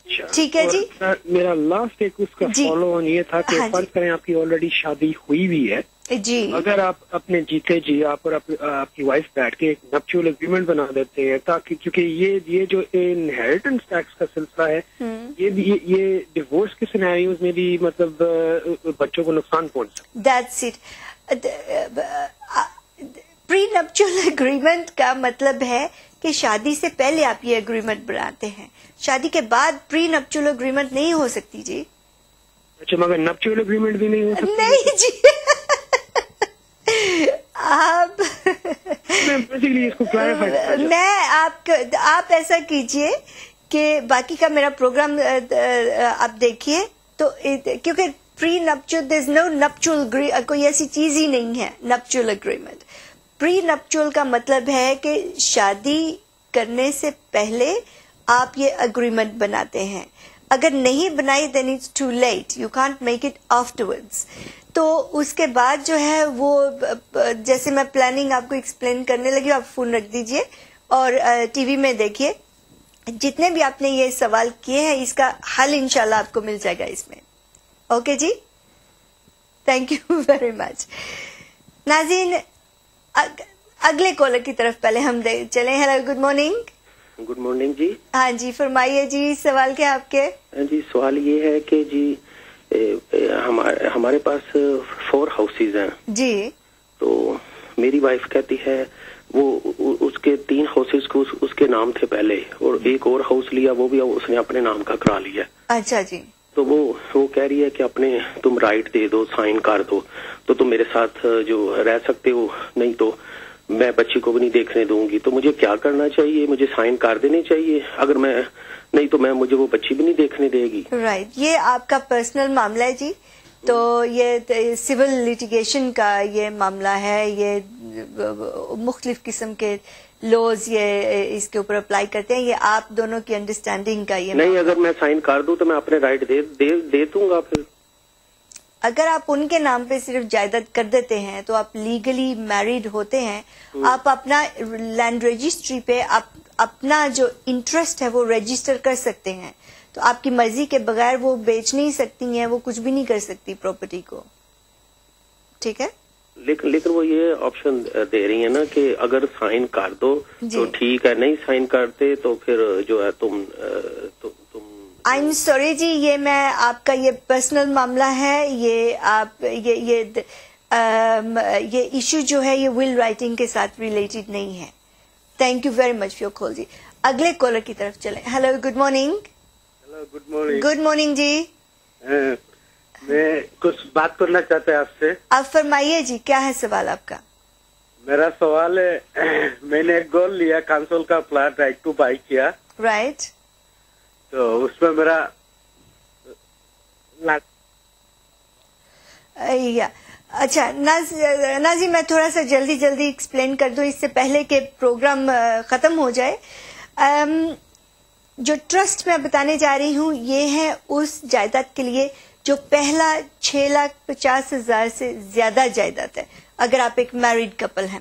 ٹھیک ہے جی. میرا لاسٹ ایک اس کا فالو آن یہ تھا کہ فرض کریں آپ کی آلریڈی شادی ہوئی بھی ہے جی, اگر آپ اپنے جیتے جی آپ اور آپ کی وائف بیٹھ کے ایک نپچول اگریمنٹ بنا دیتے ہیں تاکہ کیونکہ یہ جو انہیریٹنس ٹیکس کا سلسلہ ہے یہ ڈیورس کے سینیریوز میں بھی مطلب بچوں کو نقصان پہنچ سکتا ہے. That's it. پری نپچول اگریمنٹ کا مطلب ہے کہ شادی سے پہلے آپ یہ اگریمنٹ بناتے ہیں, شادی کے بعد پری نپچول اگریمنٹ نہیں ہو سکتی جی. اچھا مگر نپچول اگریمنٹ بھی نہیں ہو سکتی؟ نہیں جی. آپ آپ ایسا کیجئے کہ باقی کا میرا پروگرام آپ دیکھیے تو کیونکہ پری نپچول دیر از نو نپچول کوئی ایسی چیز ہی نہیں ہے نپچول اگریمنٹ. پری نپچول کا مطلب ہے کہ شادی کرنے سے پہلے آپ یہ اگریمنٹ بناتے ہیں. اگر نہیں بنائی then it's too late, you can't make it afterwards. تو اس کے بعد جو ہے وہ جیسے میں پلاننگ آپ کو ایکسپلین کرنے لگی, آپ فون رکھ دیجئے اور ٹی وی میں دیکھیے. جتنے بھی آپ نے یہ سوال کیے ہیں اس کا حل انشاءاللہ آپ کو مل جائے گا اس میں. اوکے جی, تھینک یو ویری مچ. ناظرین اگلے کالر کی طرف پہلے ہم چلیں. Hello, good morning. Good morning جی. ہاں جی, فرمائیے جی, سوال کیا آپ کے؟ جی سوال یہ ہے کہ جی ہمارے پاس 4 ہاؤسز ہیں جی. تو میری وائف کہتی ہے وہ اس کے 3 ہاؤسز کو اس کے نام تھے پہلے, اور ایک اور ہاؤس لیا وہ بھی اس نے اپنے نام کا کرا لیا. اچھا جی. تو وہ کہہ رہی ہے کہ اپنے تم رائٹ دے دو, سائن کر دو تو تم میرے ساتھ جو رہ سکتے ہو, نہیں تو میں بچی کو بھی نہیں دیکھنے دوں گی. تو مجھے کیا کرنا چاہیے؟ مجھے سائن کر دینے چاہیے؟ اگر میں نہیں تو مجھے وہ بچی بھی نہیں دیکھنے دے گی. رائٹ, یہ آپ کا پرسنل معاملہ ہے جی. تو یہ سول لیٹیگیشن کا یہ معاملہ ہے. یہ مختلف قسم کے لوز یہ اس کے اوپر اپلائی کرتے ہیں. یہ آپ دونوں کی انڈرسٹینڈنگ کا یہ نہیں, اگر میں سائن کر دوں تو میں اپنے رائٹ دے دوں گا. پھر اگر آپ ان کے نام پہ صرف جائیداد کر دیتے ہیں تو آپ لیگلی میریڈ ہوتے ہیں. آپ اپنا لینڈ رجسٹری پہ اپنا جو انٹرسٹ ہے وہ رجسٹر کر سکتے ہیں. تو آپ کی مرضی کے بغیر وہ بیچ نہیں سکتی ہیں, وہ کچھ بھی نہیں کر سکتی پراپرٹی کو. ٹھیک ہے, لیکن وہ یہ آپشن دے رہی ہیں نا کہ اگر سائن کر دو تو ٹھیک ہے, نہیں سائن کرتے تو پھر جو ہے تم آئی ایم سوری جی, یہ میں آپ کا یہ پرسنل معاملہ ہے. یہ آپ یہ ایشو جو ہے یہ ول رائٹنگ کے ساتھ ریلیٹڈ نہیں ہے. Thank you very much for call جی. اگلے کالر کی طرف چلیں. Hello, good morning. Hello, good morning. Good morning جی. میں کچھ بات کرنا چاہتا ہے آپ سے. آپ فرمائیے جی, کیا ہے سوال آپ کا؟ میرا سوال ہے, میں نے ایک گول لیا, کانسول کا پلاٹ رائٹ ٹو بائی کیا. رائٹ. تو اس میں میرا اچھا نازی, میں تھوڑا سا جلدی ایکسپلین کر دوں اس سے پہلے کہ پروگرام ختم ہو جائے. جو ٹرسٹ میں بتانے جا رہی ہوں یہ ہے اس جائیداد کے لیے جو پہلا 6,50,000 سے زیادہ جائیداد ہے. اگر آپ ایک میریڈ کپل ہیں,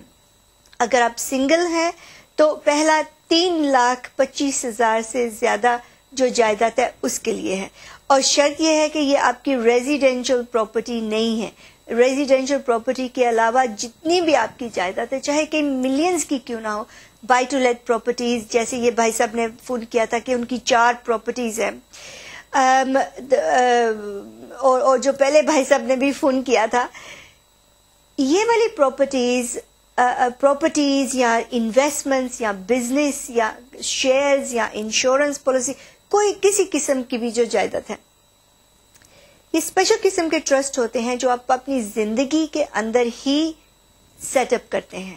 اگر آپ سنگل ہیں تو پہلا 3,25,000 سے زیادہ جو جائیداد ہے اس کے لیے ہے. اور شرط یہ ہے کہ یہ آپ کی ریزیڈینشل پراپرٹی نہیں ہے. ریزیڈینشل پراپرٹی کے علاوہ جتنی بھی آپ کی جائیداد ہے, چاہے کہ ملینز کی کیوں نہ ہو, بائی ٹو لیٹ پراپرٹیز, جیسے یہ بھائی صاحب نے فون کیا تھا کہ ان کی 4 پراپرٹیز ہیں, اور جو پہلے بھائی صاحب نے بھی فون کیا تھا, یہ والی پراپرٹیز یا انویسٹمنٹس یا بزنس یا شیئرز یا انشورنس پالیسی, کوئی کسی قسم کی بھی جو جائیداد ہے, یہ اسپیشل قسم کے ٹرسٹ ہوتے ہیں جو آپ اپنی زندگی کے اندر ہی سیٹ اپ کرتے ہیں.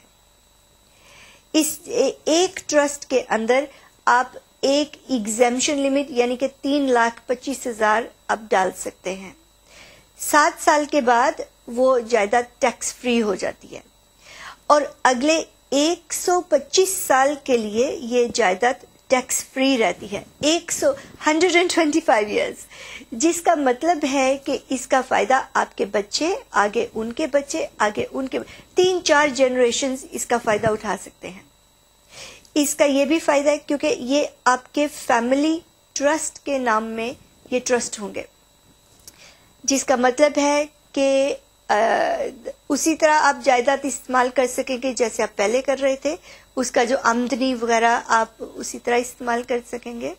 اس ایک ٹرسٹ کے اندر آپ ایک ایگزیمشن لمٹ یعنی کہ 3,25,000 آپ ڈال سکتے ہیں. 7 سال کے بعد وہ جائیداد ٹیکس فری ہو جاتی ہے, اور اگلے 125 سال کے لیے یہ جائیداد ٹیکس فری رہتی ہے. 125 ایئرز, جس کا مطلب ہے کہ اس کا فائدہ آپ کے بچے, آگے ان کے بچے, آگے ان کے 3-4 جنریشنز اس کا فائدہ اٹھا سکتے ہیں. اس کا یہ بھی فائدہ ہے کیونکہ یہ آپ کے فیملی ٹرسٹ کے نام میں یہ ٹرسٹ ہوں گے، جس کا مطلب ہے کہ اسی طرح آپ جائیداد استعمال کر سکیں گے جیسے آپ پہلے کر رہے تھے، اس کا جو آمدنی وغیرہ آپ اسی طرح استعمال کر سکیں گے.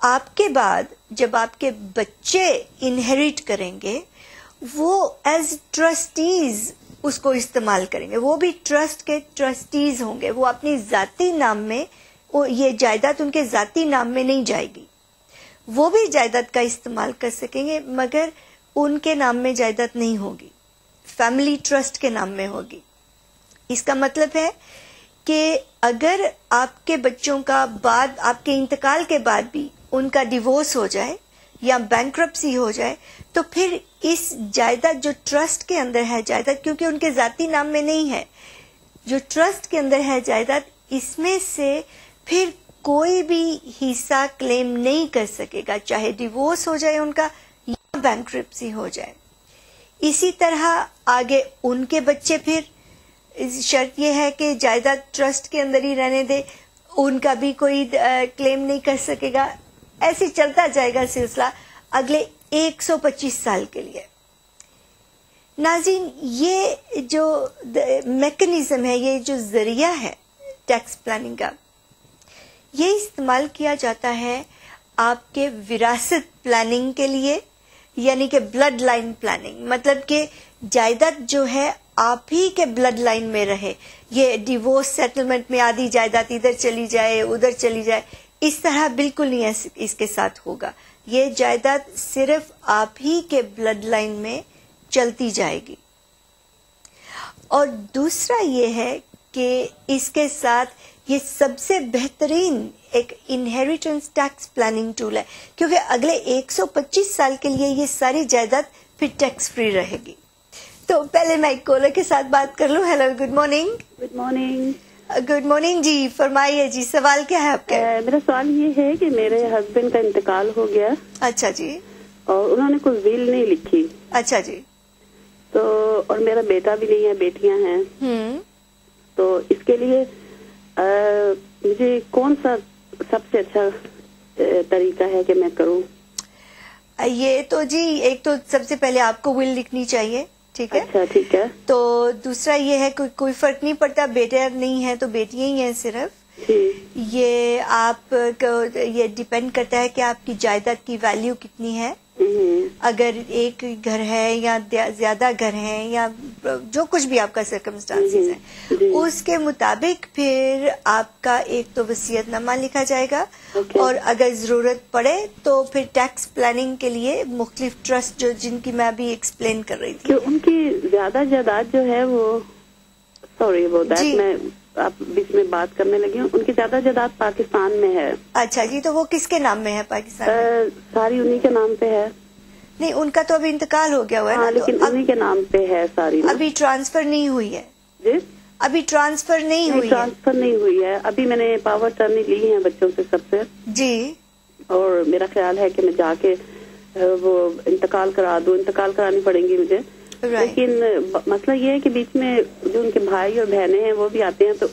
آپ کے بعد جب آپ کے بچے انہیریٹ کریں گے وہ ایز ٹرسٹیز اس کو استعمال کریں گے، وہ بھی ٹرسٹ کے ٹرسٹیز ہوں گے، وہ اپنی ذاتی نام میں، یہ جائیداد ان کے ذاتی نام میں نہیں جائے گی، وہ بھی جائیداد کا استعمال کر سکیں گے مگر ان کے نام میں جائیداد نہیں ہوگی، فیملی ٹرسٹ کے نام میں ہوگی. اس کا مطلب ہے کہ اگر آپ کے بچوں کا بعد، آپ کے انتقال کے بعد بھی ان کا ڈیورس ہو جائے یا بینکرپسی ہو جائے تو پھر اس جائیداد جو ٹرسٹ کے اندر ہے جائیداد، کیونکہ ان کے ذاتی نام میں نہیں ہے، جو ٹرسٹ کے اندر ہے جائیداد، اس میں سے پھر کوئی بھی حصہ کلیم نہیں کر سکے گا، چاہے ڈیورس ہو جائے ان کا یا بینکرپسی ہو جائے. اسی طرح آگے ان کے بچے، پھر شرط یہ ہے کہ جائیداد ٹرسٹ کے اندر ہی رہنے دے، ان کا بھی کوئی کلیم نہیں کر سکے گا. ایسے چلتا جائے گا سلسلہ اگلے 125 سال کے لیے. ناظرین، یہ جو میکنزم ہے، یہ جو ذریعہ ہے ٹیکس پلاننگ کا، یہ استعمال کیا جاتا ہے آپ کے وراثت پلاننگ کے لیے، یعنی کہ بلڈ لائن پلاننگ، مطلب کہ جائیداد جو ہے آپ ہی کے بلڈ لائن میں رہے. یہ ڈیورس سیٹلمنٹ میں آدھی جائیداد ادھر چلی جائے ادھر چلی جائے، اس طرح بالکل نہیں اس کے ساتھ ہوگا. یہ جائیداد صرف آپ ہی کے بلڈ لائن میں چلتی جائے گی. اور دوسرا یہ ہے کہ اس کے ساتھ یہ سب سے بہترین ایک انہیریٹنس ٹیکس پلاننگ ٹول ہے، کیونکہ اگلے 125 سال کے لیے یہ ساری جائیداد پھر ٹیکس فری رہے گی. تو پہلے میں ایک کالر کے ساتھ بات کر لوں. Hello, good morning. Good morning. Good morning جی، فرمائیے جی، سوال کیا ہے آپ کا؟ میرا سوال یہ ہے کہ میرے ہسبینڈ کا انتقال ہو گیا. اچھا جی. اور انہوں نے کوئی ویل نہیں لکھی. اچھا جی. تو اور میرا بیٹا بھی نہیں ہے، بیٹیاں ہیں. تو اس کے لیے مجھے کون سا سب سے اچھا طریقہ ہے کہ میں کروں؟ یہ تو جی، ایک تو سب سے پہلے آپ کو ول لکھنی چاہیے، ٹھیک ہے؟ اچھا، ٹھیک ہے. تو دوسرا یہ ہے کوئی فرق نہیں پڑتا، بیٹے نہیں ہیں تو بیٹیاں ہی ہیں صرف. یہ آپ یہ ڈیپینڈ کرتا ہے کہ آپ کی جائیداد کی ویلیو کتنی ہے. اگر ایک گھر ہے یا زیادہ گھر ہیں یا جو کچھ بھی آپ کا سرکمسٹانسز ہیں، اس کے مطابق پھر آپ کا ایک تو وصیت نامہ لکھا جائے گا، اور اگر ضرورت پڑے تو پھر ٹیکس پلاننگ کے لیے مختلف ٹرسٹ جن کی میں ابھی ایکسپلین کر رہی تھی، ان کی زیادہ جائیداد جو ہے وہ میں آپ بیچ میں بات کرنے لگی ہوں، ان کی زیادہ جائیداد پاکستان میں ہے. اچھا جی. تو وہ کس کے نام میں ہے پاکستان میں؟ ساری انہی کے نام پہ ہے. نہیں، ان کا تو ابھی انتقال ہو گیا ہوا ہے نا، لیکن انہی کے نام پہ ہے ساری. ابھی ٹرانسفر نہیں ہوئی ہے. جی، ابھی ٹرانسفر نہیں ہوئی ہے. ٹرانسفر نہیں ہوئی ہے. ابھی میں نے پاور ٹرنی لی ہے بچوں سے سب سے. جی. اور میرا خیال ہے کہ میں جا کے وہ انتقال کرا دوں. انتقال کرانی پڑیں گی مجھے. لیکن مسئلہ یہ ہے کہ بیچ میں جو ان کے بھائی اور بہنیں ہیں وہ بھی آتے ہیں، تو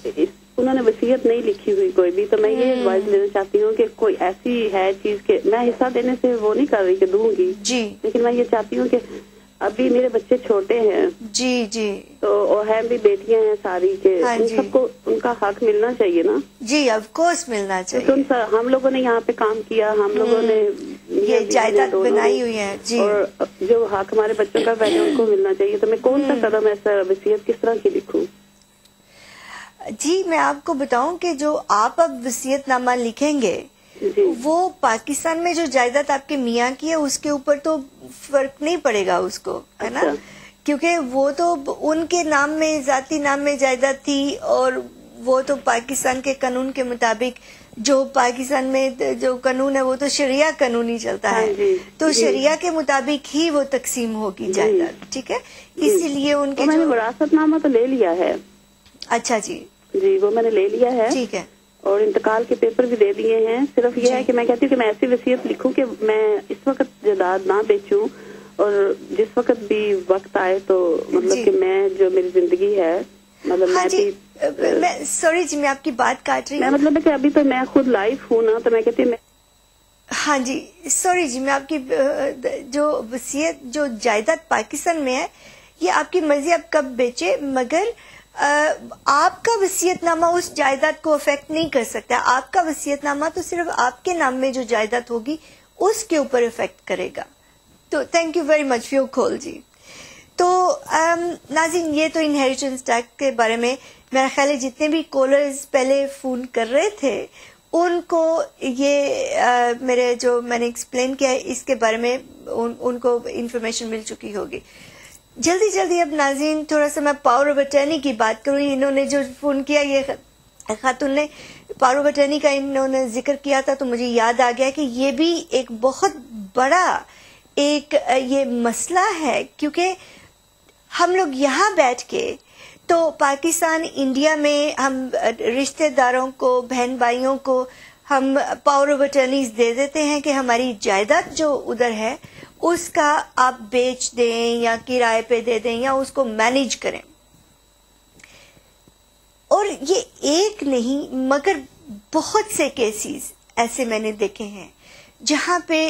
انہوں نے وصیت نہیں لکھی ہوئی کوئی بھی. تو میں یہ ایڈوائز لینا چاہتی ہوں کہ کوئی ایسی ہے چیز کہ میں حصہ دینے سے وہ نہیں کر رہی کہ دوں گی جی، لیکن میں یہ چاہتی ہوں کہ ابھی میرے بچے چھوٹے ہیں. جی جی. تو اور ہیں بھی بیٹیاں ہیں ساری، کہ ان سب کو ان کا حق ملنا چاہیے نا. جی، آف کورس ملنا چاہیے. ہم لوگوں نے یہاں پہ کام کیا، ہم لوگوں نے یہ جائیداد بنائی ہوئی ہے. جی. اور جو حق ہمارے بچوں کا پہلے ان کو ملنا چاہیے. تو میں کون سا قدم ایسا وصیت کس طرح کی لکھوں؟ جی، میں آپ کو بتاؤں کہ جو آپ اب وصیت نامہ لکھیں گے وہ پاکستان میں جو جائیداد آپ کے میاں کی ہے اس کے اوپر تو فرق نہیں پڑے گا اس کو، ہے نا، کیونکہ وہ تو ان کے نام میں، ذاتی نام میں جائیداد تھی، اور وہ تو پاکستان کے قانون کے مطابق، جو پاکستان میں جو قانون ہے وہ تو شریعہ قانون ہی چلتا ہے، تو شریعہ کے مطابق ہی وہ تقسیم ہوگی جائیداد. ٹھیک ہے، اسی لیے ان کے میں نے وراثت نامہ تو لے لیا ہے. اچھا جی. جی، وہ میں نے لے لیا ہے. ٹھیک ہے. اور انتقال کے پیپر بھی دے دیے ہیں. صرف یہ ہے کہ میں کہتی ہوں کہ میں ایسی وصیت لکھوں کہ میں اس وقت جائیداد نہ بیچوں، اور جس وقت بھی وقت آئے تو مطلب کہ میں جو میری زندگی ہے، مطلب سوری جی، میں آپ کی بات کاٹ رہی ہوں. مطلب ہے کہ ابھی تو میں خود لائف ہوں نا، تو میں کہتی ہوں ہاں جی سوری جی، میں آپ کی جو وصیت جو جائیداد پاکستان میں ہے یہ آپ کی مرضی، آپ کب بیچے، مگر آپ کا وصیت نامہ اس جائیداد کو افیکٹ نہیں کر سکتا. آپ کا وصیت نامہ تو صرف آپ کے نام میں جو جائیداد ہوگی اس کے اوپر افیکٹ کرے گا. تو thank you very much for your call جی. تو ناظرین یہ تو انہیریٹنس ٹیکس کے بارے میں میرا خیال ہے جتنے بھی کالرز پہلے فون کر رہے تھے ان کو یہ میرے جو میں نے ایکسپلین کیا ہے اس کے بارے میں ان کو انفارمیشن مل چکی ہوگی. جلدی اب ناظرین تھوڑا سا میں پاور آف اٹرنی کی بات کروں. انہوں نے جو فون کیا یہ خاتون نے پاور آف اٹرنی کا انہوں نے ذکر کیا تھا تو مجھے یاد آ گیا کہ یہ بھی ایک بہت بڑا ایک یہ مسئلہ ہے، کیونکہ ہم لوگ یہاں بیٹھ کے تو پاکستان انڈیا میں ہم رشتہ داروں کو بہن بھائیوں کو ہم پاور آف اٹرنیز دے دیتے ہیں کہ ہماری جائیداد جو ادھر ہے اس کا آپ بیچ دیں یا کرائے پہ دے دیں یا اس کو مینیج کریں. اور یہ ایک نہیں مگر بہت سے کیسز ایسے میں نے دیکھے ہیں جہاں پہ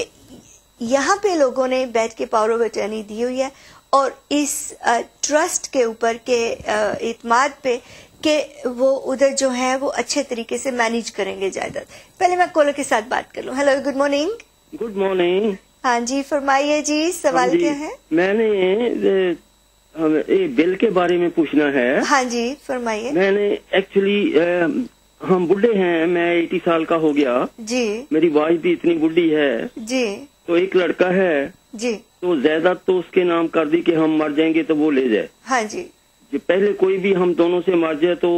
یہاں پہ لوگوں نے بیٹھ کے پاور آف اٹرنی دی ہوئی ہے اور اس ٹرسٹ کے اوپر کے اعتماد پہ کہ وہ ادھر جو ہے وہ اچھے طریقے سے مینیج کریں گے جائیداد. پہلے میں کالر کے ساتھ بات کر لوں. Hello good morning. Good morning. ہاں جی فرمائیے جی، سوال کیا ہے؟ میں نے بل کے بارے میں پوچھنا ہے. ہاں جی فرمائیے. میں نے ایکچولی ہم بڈھے ہیں، میں 80 سال کا ہو گیا جی. میری وائف بھی اتنی بڈھی ہے جی. تو ایک لڑکا ہے جی. تو جائیداد تو اس کے نام کر دی کہ ہم مر جائیں گے تو وہ لے جائے. ہاں جی. پہلے کوئی بھی ہم دونوں سے مر جائے تو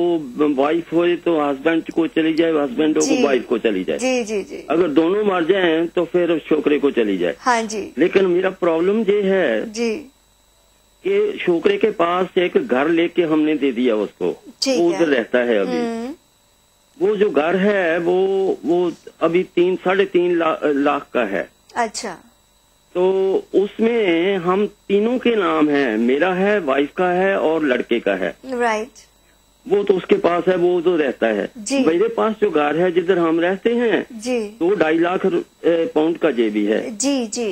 وائف ہوئے تو ہسبینڈ کو چلی جائے، ہسبینڈ کو وائف کو چلی جائے. جی جی جی. اگر دونوں مر جائیں تو پھر چھوکرے کو چلی جائے. ہاں جی. لیکن میرا پرابلم یہ ہے جی کہ چھوکرے کے پاس ایک گھر لے کے ہم نے دے دیا اس کو، وہ ادھر رہتا ہے ابھی. وہ جو گھر ہے وہ ابھی 3.5 لاکھ کا ہے. اچھا. تو اس میں ہم تینوں کے نام ہیں، میرا ہے، وائف کا ہے اور لڑکے کا ہے. رائٹ. وہ تو اس کے پاس ہے، وہ تو رہتا ہے. جی. میرے پاس جو گھر ہے جدھر ہم رہتے ہیں جی 2.5 لاکھ پاؤنڈ کا جے بھی ہے. جی جی.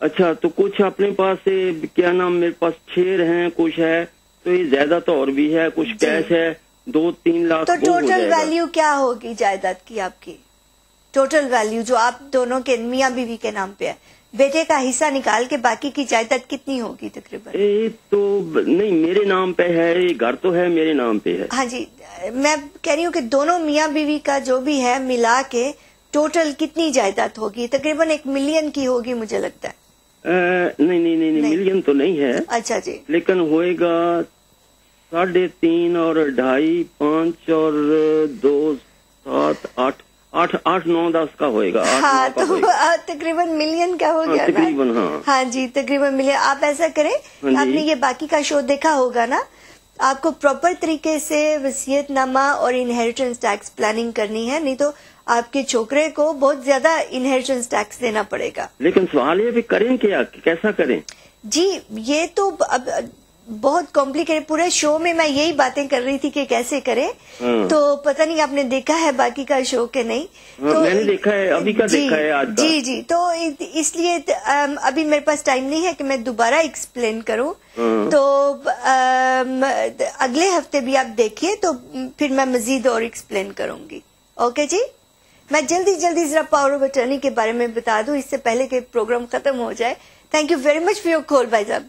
اچھا تو کچھ اپنے پاس سے کیا نام میرے پاس شیر ہیں، کچھ ہے تو یہ زیادہ تو اور بھی ہے، کچھ کیش ہے 2-3 لاکھ. تو ٹوٹل ویلیو کیا ہوگی جائیداد کی آپ کی؟ ٹوٹل ویلیو جو آپ دونوں کے میاں بیوی کے نام پہ ہے، بیٹے کا حصہ نکال کے باقی کی جائیداد کتنی ہوگی تقریباً؟ تو نہیں میرے نام پہ ہے، یہ گھر تو ہے میرے نام پہ ہے. ہاں جی میں کہہ رہی ہوں کہ دونوں میاں بیوی کا جو بھی ہے ملا کے ٹوٹل کتنی جائیداد ہوگی؟ تقریباً 1 ملین کی ہوگی مجھے لگتا ہے. نہیں ملین تو نہیں ہے. اچھا جی. لیکن ہوئے گا 3.5 اور 2.5 5 اور 2 7 8 9 10 کا ہوئے گا. ہاں تو تقریباً ملین کا ہو گیا تقریباً. ہاں جی تقریباً ملین. آپ ایسا کریں، آپ نے یہ باقی کا شو دیکھا ہوگا نا، آپ کو پراپر طریقے سے وصیت نامہ اور انہیریٹنس ٹیکس پلاننگ کرنی ہے، نہیں تو آپ کے چھوکرے کو بہت زیادہ انہیریٹنس ٹیکس دینا پڑے گا. لیکن سوال یہ بھی کریں کیا، کیسا کریں؟ جی یہ تو اب بہت کمپلیکیٹڈ، پورے شو میں یہی باتیں کر رہی تھی کہ کیسے کریں. تو پتہ نہیں آپ نے دیکھا ہے باقی کا شو کہ نہیں؟ تو میں نے دیکھا ہے، ابھی کا دیکھا ہے آج کا. جی تو اس لیے ابھی میرے پاس ٹائم نہیں ہے کہ میں دوبارہ ایکسپلین کروں. تو اگلے ہفتے بھی آپ دیکھیے تو پھر میں مزید اور ایکسپلین کروں گی. اوکے جی. میں جلدی ذرا پاور آف اٹرنی کے بارے میں بتا دوں اس سے پہلے کہ پروگرام ختم ہو جائے. Thank you very much for your call بھائی صاحب.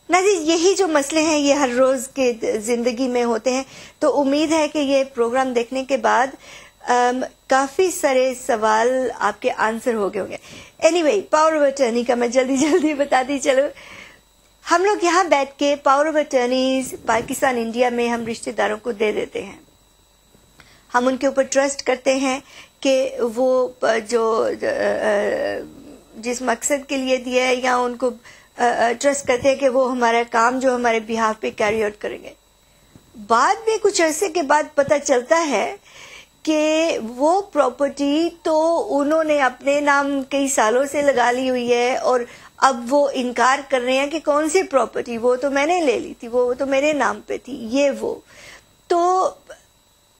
ناظرین یہی جو مسئلے ہیں یہ ہر روز کے زندگی میں ہوتے ہیں، تو امید ہے کہ یہ پروگرام دیکھنے کے بعد کافی سارے سوال آپ کے آنسر ہو گئے ہوں گے. Any way power of attorney کا میں جلدی بتاتی چلو. ہم لوگ یہاں بیٹھ کے power of attorneys Pakistan India میں ہم رشتہ داروں کو دے دیتے ہیں. ہم ان کے اوپر ٹرسٹ کرتے ہیں کہ وہ جو جس مقصد کے لیے دیا ہے یا ان کو ٹرسٹ کرتے ہیں کہ وہ ہمارا کام جو ہمارے بہاف پہ کیری آؤٹ کریں گے. بعد میں کچھ عرصے کے بعد پتہ چلتا ہے کہ وہ پراپرٹی تو انہوں نے اپنے نام کئی سالوں سے لگا لی ہوئی ہے اور اب وہ انکار کر رہے ہیں کہ کون سی پراپرٹی، وہ تو میں نے لے لی تھی، وہ تو میرے نام پہ تھی، یہ وہ. تو